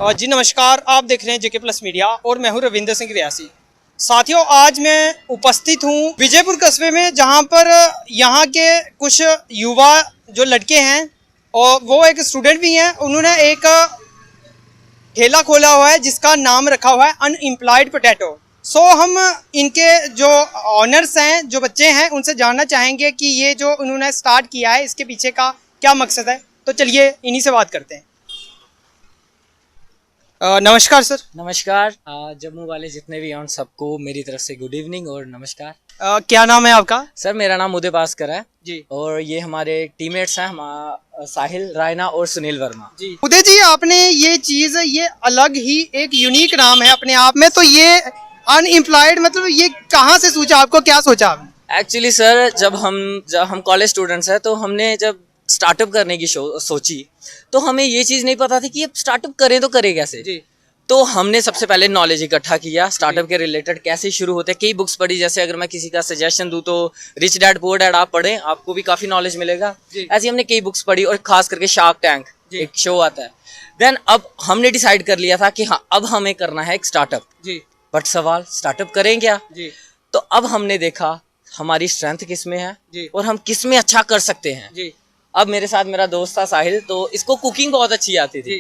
जी नमस्कार, आप देख रहे हैं जेके प्लस मीडिया और मैं हूं रविंद्र सिंह रियासी। साथियों, आज मैं उपस्थित हूं विजयपुर कस्बे में, जहां पर यहां के कुछ युवा जो लड़के हैं और वो एक स्टूडेंट भी हैं, उन्होंने एक ठेला खोला हुआ है जिसका नाम रखा हुआ है अनएम्प्लॉयड पोटैटो। हम इनके जो ऑनर्स हैं, जो बच्चे हैं, उनसे जानना चाहेंगे कि ये जो उन्होंने स्टार्ट किया है इसके पीछे का क्या मकसद है। तो चलिए इन्हीं से बात करते हैं। नमस्कार सर। नमस्कार। जम्मू वाले जितने भी हैं उन सबको मेरी तरफ से गुड इवनिंग और नमस्कार। क्या नाम है आपका? सर मेरा नाम उदय भास्कर है जी। और ये हमारे टीममेट्स हैं, हमारा साहिल रायना और सुनील वर्मा जी। उदय जी, आपने ये चीज, ये अलग ही एक यूनिक नाम है अपने आप में, तो ये अनएम्प्लॉयड मतलब ये कहाँ से सूझा, आपको क्या सोचा आपने? एक्चुअली सर जब हम कॉलेज स्टूडेंट्स हैं तो हमने जब स्टार्टअप करने की सोची तो हमें ये चीज़ नहीं पता थी कि अब स्टार्टअप करें तो करें कैसे। जी। तो हमने सबसे पहले नॉलेज इकट्ठा किया स्टार्टअप के रिलेटेड, कैसे शुरू होते हैं। कई बुक्स पढ़ी, जैसे अगर मैं किसी का सजेशन दूं तो रिच डैड पुअर डैड आप पढ़ें, आपको भी काफ़ी नॉलेज मिलेगा। ऐसे हमने कई बुक्स पढ़ी और खास करके शार्क टैंक एक शो आता है। देन अब हमने डिसाइड कर लिया था कि हाँ अब हमें करना है एक स्टार्टअप। जी। बट सवाल स्टार्टअप करें क्या? जी। तो अब हमने देखा हमारी स्ट्रेंथ किस में है जी। और हम किस में अच्छा कर सकते हैं। जी। अब मेरे साथ मेरा दोस्त था साहिल, तो इसको कुकिंग बहुत अच्छी आती थी।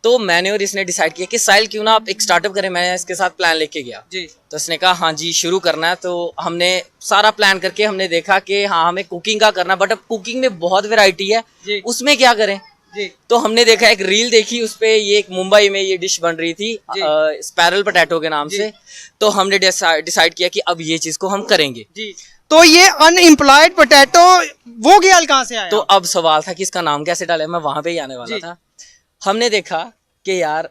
तो मैंने और इसने डिसाइड किया कि साहिल क्यों ना आप एक स्टार्टअप करें। मैंने इसके साथ प्लान लेके गया। जी। तो इसने कहा हाँ जी शुरू करना है। तो हमने सारा प्लान करके हमने देखा कि हाँ हमें कुकिंग का करना, बट अब कुकिंग में बहुत वैरायटी है, उसमें क्या करें। जी। तो हमने देखा, एक रील देखी, उस पे ये एक मुंबई में ये डिश बन रही थी स्पैरल पोटैटो के नाम से। तो हमने डिसाइड किया कि अब ये चीज को हम करेंगे। जी। तो ये अनएम्प्लॉयड पोटैटो वो ख्याल कहाँ से आया? तो अब सवाल था कि इसका नाम कैसे डाले, मैं वहां पे ही आने वाला था। हमने देखा कि यार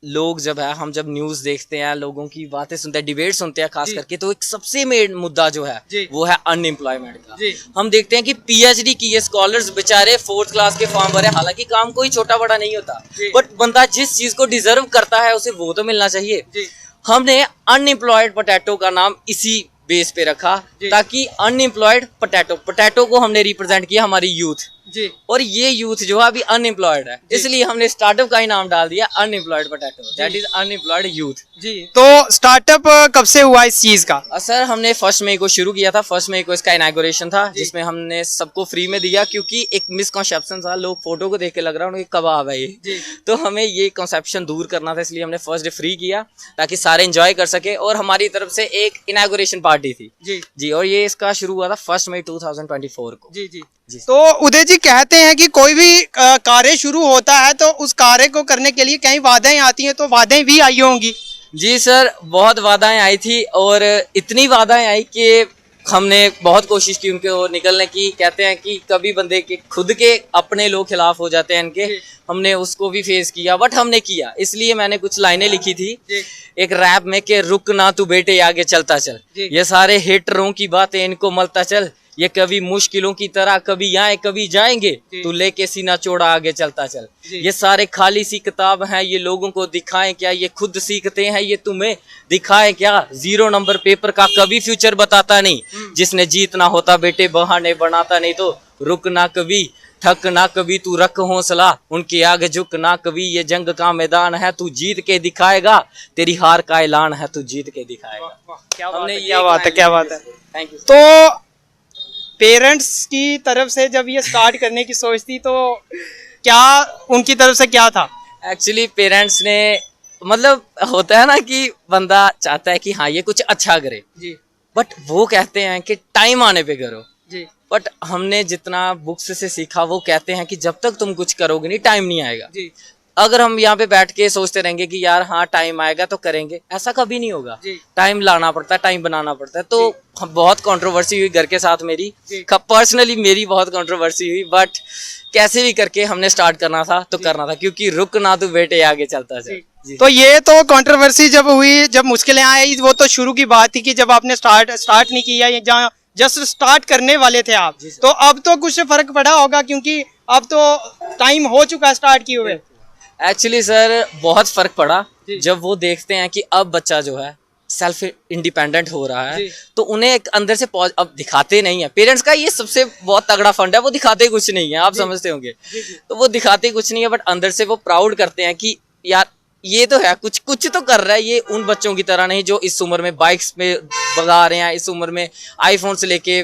लोग जब है, हम जब न्यूज देखते हैं, लोगों की बातें सुनते हैं, डिबेट सुनते हैं खास करके, तो एक सबसे मेन मुद्दा जो है वो है अनएम्प्लॉयमेंट का। हम देखते हैं कि पीएचडी किए स्कॉलर्स बेचारे 4th क्लास के फॉर्म भरे, हालांकि काम कोई छोटा बड़ा नहीं होता, बट बंदा जिस चीज को डिजर्व करता है उसे वो तो मिलना चाहिए। हमने अनएम्प्लॉयड पोटैटो का नाम इसी बेस पे रखा, ताकि अनएम्प्लॉयड पोटैटो को हमने रिप्रेजेंट किया हमारी यूथ जी। और ये यूथ जो है अभी अनएम्प्लॉयड है, इसलिए हमने स्टार्टअप का ही नाम डाल दिया unemployed potato, that is unemployed youth जी। तो स्टार्टअप कब से हुआ इस चीज का? सर हमने 1 मई को शुरू किया था। 1 मई को इसका इनॉग्रेशन था, जिसमें हमने सबको फ्री में दिया, क्योंकि एक मिसकॉन्सेप्शन था, लोग फोटो को देख के लग रहा है उन्हें कबाब है ये। तो हमें ये कॉन्सेप्शन दूर करना था, इसलिए हमने फर्स्ट डे फ्री किया ताकि सारे एंजॉय कर सके। और हमारी तरफ से एक इनॉग्रेशन पार्टी थी जी। और ये इसका शुरू हुआ था 1 मई 2024 को जी। तो उदय जी कहते हैं कि कोई भी कार्य शुरू होता है तो उस कार्य को करने के लिए कई बाधाएं आती हैं, तो बाधाएं भी आई होंगी? जी सर, बहुत बाधाएं आई थी, और इतनी बाधाएं आई कि हमने बहुत कोशिश की उनके ओर निकलने की। कहते हैं कि कभी बंदे के खुद के अपने लोग खिलाफ हो जाते हैं इनके, हमने उसको भी फेस किया, बट हमने किया। इसलिए मैंने कुछ लाइनें लिखी थी एक रैप में कि रुक ना तू बेटे आगे चलता चल, ये सारे हेटरों की बातें इनको मलता चल, ये कभी मुश्किलों की तरह कभी आए कभी जाएंगे, तू लेके सीना चौड़ा आगे चलता चल। ये सारे खाली सी किताब हैं, ये लोगों को दिखाएं क्या, ये खुद सीखते हैं, ये तुम्हें दिखाएं क्या। 0 नंबर पेपर का कभी फ्यूचर बताता नहीं, जिसने जीतना होता बेटे बहाने बनाता नहीं। तो रुक ना कभी, थक ना कभी, तू रख हौसला, उनके आगे झुक ना कभी, ये जंग का मैदान है, तू जीत के दिखाएगा, तेरी हार का ऐलान है, तू जीत के दिखाएगा। क्या बात है, क्या बात है। Thank you. तो पेरेंट्स की तरफ से जब ये स्टार्ट करने की सोच थी तो क्या उनकी तरफ से क्या था? एक्चुअली पेरेंट्स ने, मतलब होता है ना कि बंदा चाहता है कि हाँ ये कुछ अच्छा करे जी, बट वो कहते हैं कि टाइम आने पे करो जी। बट हमने जितना बुक्स से सीखा, वो कहते हैं कि जब तक तुम कुछ करोगे नहीं टाइम नहीं आएगा जी। अगर हम यहाँ पे बैठ के सोचते रहेंगे कि यार हाँ टाइम आएगा तो करेंगे, ऐसा कभी नहीं होगा। टाइम लाना पड़ता है, टाइम बनाना पड़ता है। तो बहुत कंट्रोवर्सी हुई घर के साथ मेरी, पर्सनली मेरी बहुत कंट्रोवर्सी हुई, बट कैसे भी करके हमने स्टार्ट करना था तो करना था, क्योंकि रुक ना तू बेटे आगे चलता चल। तो ये तो कंट्रोवर्सी जब हुई, जब मुश्किलें आई, वो तो शुरू की बात थी कि जब आपने स्टार्ट नहीं किया, जहाँ जस्ट स्टार्ट करने वाले थे आप, तो अब तो कुछ फर्क पड़ा होगा, क्योंकि अब तो टाइम हो चुका है स्टार्ट किए हुए। एक्चुअली सर बहुत फर्क पड़ा जब वो देखते हैं कि अब बच्चा जो है सेल्फ इंडिपेंडेंट हो रहा है, तो उन्हें एक अंदर से अब दिखाते नहीं है। पेरेंट्स का ये सबसे बहुत तगड़ा फंड है, वो दिखाते कुछ नहीं है, आप समझते होंगे। तो वो दिखाते कुछ नहीं है, बट अंदर से वो प्राउड करते हैं कि यार ये तो है, कुछ कुछ तो कर रहा है। ये उन बच्चों की तरह नहीं जो इस उम्र में बाइक्स पे भगा रहे हैं, इस उम्र में आईफोन से लेके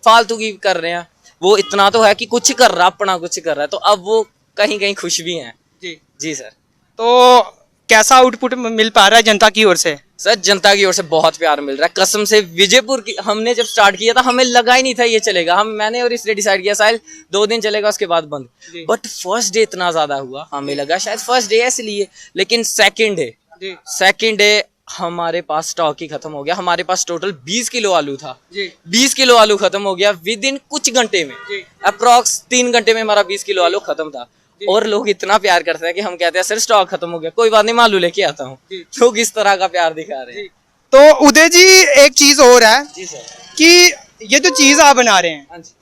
फालतू की कर रहे हैं। वो इतना तो है कि कुछ कर रहा, अपना कुछ कर रहा है, तो अब वो कहीं कहीं खुश भी हैं। जी जी सर। तो कैसा आउटपुट मिल पा रहा है जनता की ओर से? सर जनता की ओर से बहुत प्यार मिल रहा है कसम से। विजयपुर की हमने जब स्टार्ट किया था हमें लगा ही नहीं था ये चलेगा। मैंने और इसलिए डिसाइड किया साहिल 2 दिन चलेगा उसके बाद बंद, बट फर्स्ट डे इतना ज्यादा हुआ, हमें लगा शायद फर्स्ट डे है इसलिए, लेकिन सेकंड डे हमारे पास स्टॉक ही खत्म हो गया। हमारे पास टोटल 20 किलो आलू था, 20 किलो आलू खत्म हो गया विद इन कुछ घंटे में। अप्रॉक्स 3 घंटे में हमारा 20 किलो आलू खत्म था। और लोग इतना प्यार करते हैं कि हम कहते हैं सर स्टॉक खत्म हो गया, कोई बात नहीं मैं आलू लेके आता हूँ। लोग इस तरह का प्यार दिखा रहे हैं। तो उदय जी एक चीज और है जी सर। कि ये जो चीज आप बना रहे हैं हाँ जी।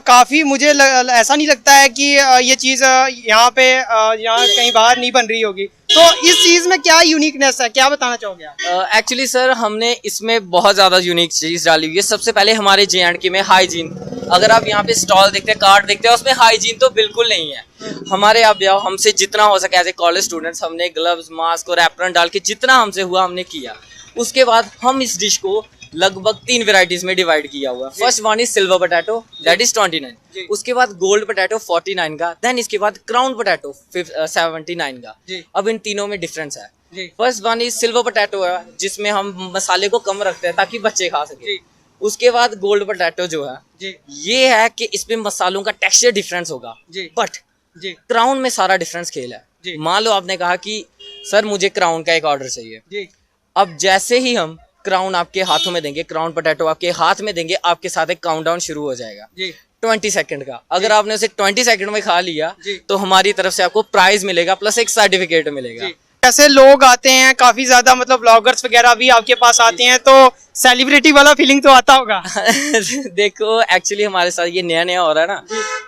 काफी मुझे ऐसा नहीं लगता है कि ये चीज यहाँ पे यहाँ कहीं बाहर नहीं बन रही होगी। तो इस चीज में क्या यूनिकनेस है, क्या बताना चाहोगे आप? एक्चुअली सर हमने इसमें बहुत ज़्यादा यूनिक चीज़ डाली हुई है। सबसे पहले हमारे JNK में हाइजीन, अगर आप यहाँ पे स्टॉल देखते हैं, कार्ड देखते हैं, उसमें हाइजीन तो बिल्कुल नहीं है। हमारे आप जाओ, हमसे जितना हो सके एज ए कॉलेज स्टूडेंट्स हमने ग्लव्स, मास्क और एप्रन डाल के जितना हमसे हुआ हमने किया। उसके बाद हम इस डिश को लगभग 3 वेराइटीज में डिवाइड किया हुआ है। First one is silver potato, that is 29। उसके बाद गोल्ड पोटैटो 49 का, देन इसके बाद क्राउन पोटैटो 79 का। अब इन तीनों में डिफरेंस है। First one is silver potato है जिसमें हम मसाले को कम रखते हैं ताकि बच्चे खा सके। उसके बाद गोल्ड पोटैटो जो है ये है कि इसमें मसालों का टेक्सचर डिफरेंस होगा, बट क्राउन में सारा डिफरेंस खेल है। मान लो आपने कहा कि सर मुझे क्राउन का एक ऑर्डर चाहिए, अब जैसे ही हम क्राउन आपके हाथों में देंगे, क्राउन पोटैटो आपके हाथ में देंगे, आपके साथ एक काउंटडाउन शुरू हो जाएगा 20 सेकंड का। अगर आपने उसे 20 सेकंड में खा लिया तो हमारी तरफ से आपको प्राइज मिलेगा प्लस एक सर्टिफिकेट मिलेगा। ऐसे लोग आते हैं काफी ज्यादा, मतलब ब्लॉगर्स वगैरह भी आपके पास आते हैं, तो सेलिब्रिटी वाला फीलिंग तो आता होगा। देखो एक्चुअली हमारे साथ ये नया नया हो रहा है ना,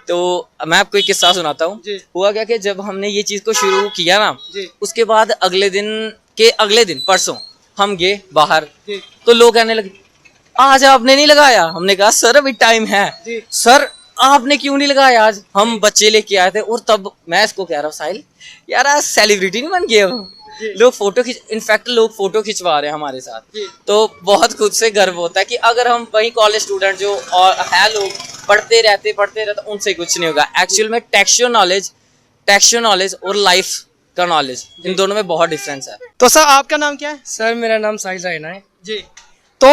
तो मैं आपको एक किस्सा सुनाता हूँ। हुआ क्या कि जब हमने ये चीज को शुरू किया ना, उसके बाद अगले दिन परसों हम गए बाहर, तो लोग कहने लगे आज आपने नहीं लगाया। हमने कहा सर अभी टाइम है। सर आपने क्यों नहीं लगाया आज? हम बच्चे लेके आए थे। और तब मैं इसको कह रहा हूँ साहिल यार आज सेलिब्रिटी नहीं बन गया लोग इनफैक्ट लोग फोटो खिंचवा रहे हैं हमारे साथ। तो बहुत खुद से गर्व होता है कि अगर हम वही कॉलेज स्टूडेंट जो और है लोग पढ़ते रहते उनसे कुछ नहीं होगा। एक्चुअल में टेक्सचर नॉलेज और लाइफ का नॉलेज, इन दोनों में बहुत डिफरेंस है। तो सर आपका नाम क्या है? सर मेरा नाम साहिल रैना है जी। तो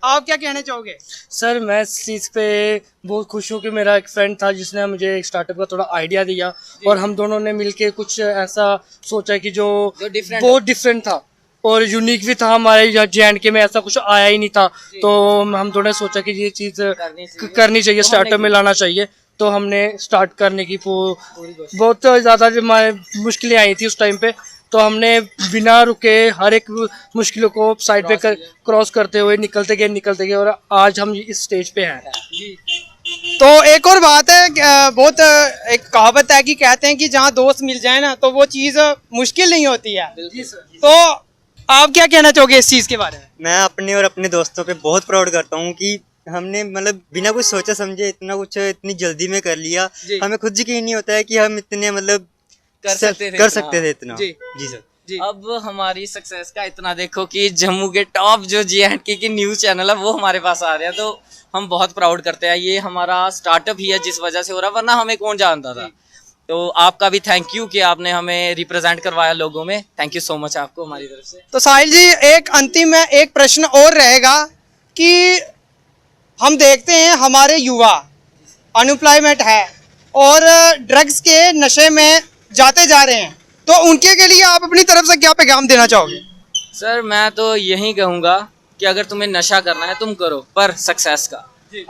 आप क्या कहना चाहोगे? सर मैं इस चीज़ पे बहुत खुश हूँ कि मेरा एक फ्रेंड था जिसने मुझे एक स्टार्टअप का थोड़ा आइडिया दिया और हम दोनों ने मिलके कुछ ऐसा सोचा कि जो बहुत डिफरेंट था और यूनिक भी था। हमारे यहाँ JNK में ऐसा कुछ आया ही नहीं था, तो हम दोनों ने सोचा कि ये चीज़ करनी चाहिए, स्टार्टअप में लाना चाहिए। तो हमने स्टार्ट करने की बहुत ज़्यादा मुश्किलें आई थी उस टाइम पे, तो हमने बिना रुके हर एक मुश्किलों को साइड पे क्रॉस करते हुए निकलते गए और आज हम इस स्टेज पे हैं। तो एक और बात है, बहुत एक कहावत है कि कहते हैं कि जहाँ दोस्त मिल जाए ना तो वो चीज़ मुश्किल नहीं होती है। तो आप क्या कहना चाहोगे इस चीज़ के बारे में? मैं अपने और अपने दोस्तों पे बहुत प्राउड करता हूँ कि हमने मतलब बिना कुछ सोचा समझे इतना कुछ इतनी जल्दी में कर लिया। हमें खुद यकीन नहीं होता है कि हम इतने मतलब कर सकते थे इतना। जी सर। अब हमारी सक्सेस का इतना देखो कि जम्मू के टॉप जो JNK की न्यूज चैनल है वो हमारे पास आ रहे हैं, तो हम बहुत प्राउड करते हैं। ये हमारा स्टार्टअप ही है जिस वजह से हो रहा, वरना हमें कौन जानता था। तो आपका भी थैंक यू कि आपने हमें रिप्रेजेंट करवाया लोगों में। थैंक यू सो मच आपको हमारी तरफ से। तो साहिल जी एक अंतिम में एक प्रश्न और रहेगा कि हम देखते हैं हमारे युवा अनएम्प्लॉयमेंट है और ड्रग्स के नशे में जाते जा रहे हैं, तो उनके के लिए आप अपनी तरफ से क्या पैगाम देना चाहोगे? सर मैं तो यही कहूँगा कि अगर तुम्हें नशा करना है तुम करो, पर सक्सेस का।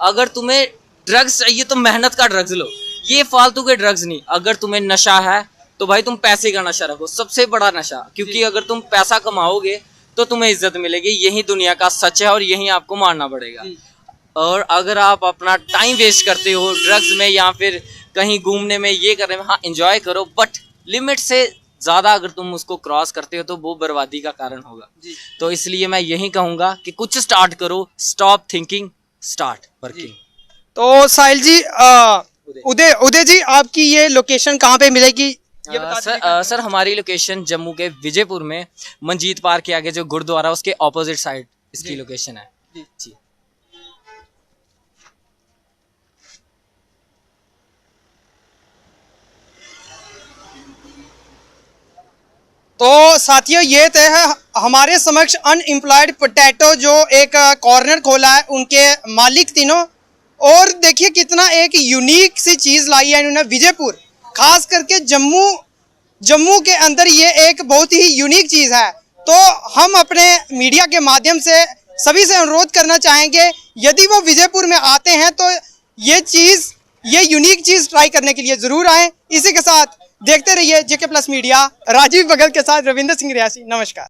अगर तुम्हें ड्रग्स चाहिए तो मेहनत का ड्रग्स लो, ये फालतू के ड्रग्स नहीं। अगर तुम्हें नशा है तो भाई तुम पैसे का नशा रखो, सबसे बड़ा नशा, क्योंकि अगर तुम पैसा कमाओगे तो तुम्हें इज्जत मिलेगी। यही दुनिया का सच है और यही आपको मानना पड़ेगा। और अगर आप अपना टाइम वेस्ट करते हो ड्रग्स में या फिर कहीं घूमने में, ये करने में, हाँ एंजॉय करो, बट लिमिट से ज़्यादा अगर तुम उसको क्रॉस करते हो तो वो बर्बादी का कारण होगा। तो इसलिए मैं यही कहूँगा कि कुछ स्टार्ट करो, स्टॉप थिंकिंग, स्टार्ट वर्किंग। तो साहिल जी उदय जी आपकी ये लोकेशन कहाँ पे मिलेगी ये बता दीजिएगा। सर हमारी लोकेशन जम्मू के विजयपुर में मंजीत पार्क के आगे जो गुरुद्वारा उसके ऑपोजिट साइड इसकी लोकेशन है जी। तो साथियों ये तय है हमारे समक्ष अनएम्प्लॉयड पोटैटो जो एक कॉर्नर खोला है उनके मालिक तीनों। और देखिए कितना एक यूनिक सी चीज़ लाई है इन्होंने विजयपुर, खास करके जम्मू के अंदर ये एक बहुत ही यूनिक चीज़ है। तो हम अपने मीडिया के माध्यम से सभी से अनुरोध करना चाहेंगे यदि वो विजयपुर में आते हैं तो ये यूनिक चीज़ ट्राई करने के लिए ज़रूर आएँ। इसी के साथ देखते रहिए जेके प्लस मीडिया। राजीव बगल के साथ रविंद्र सिंह रियासी, नमस्कार।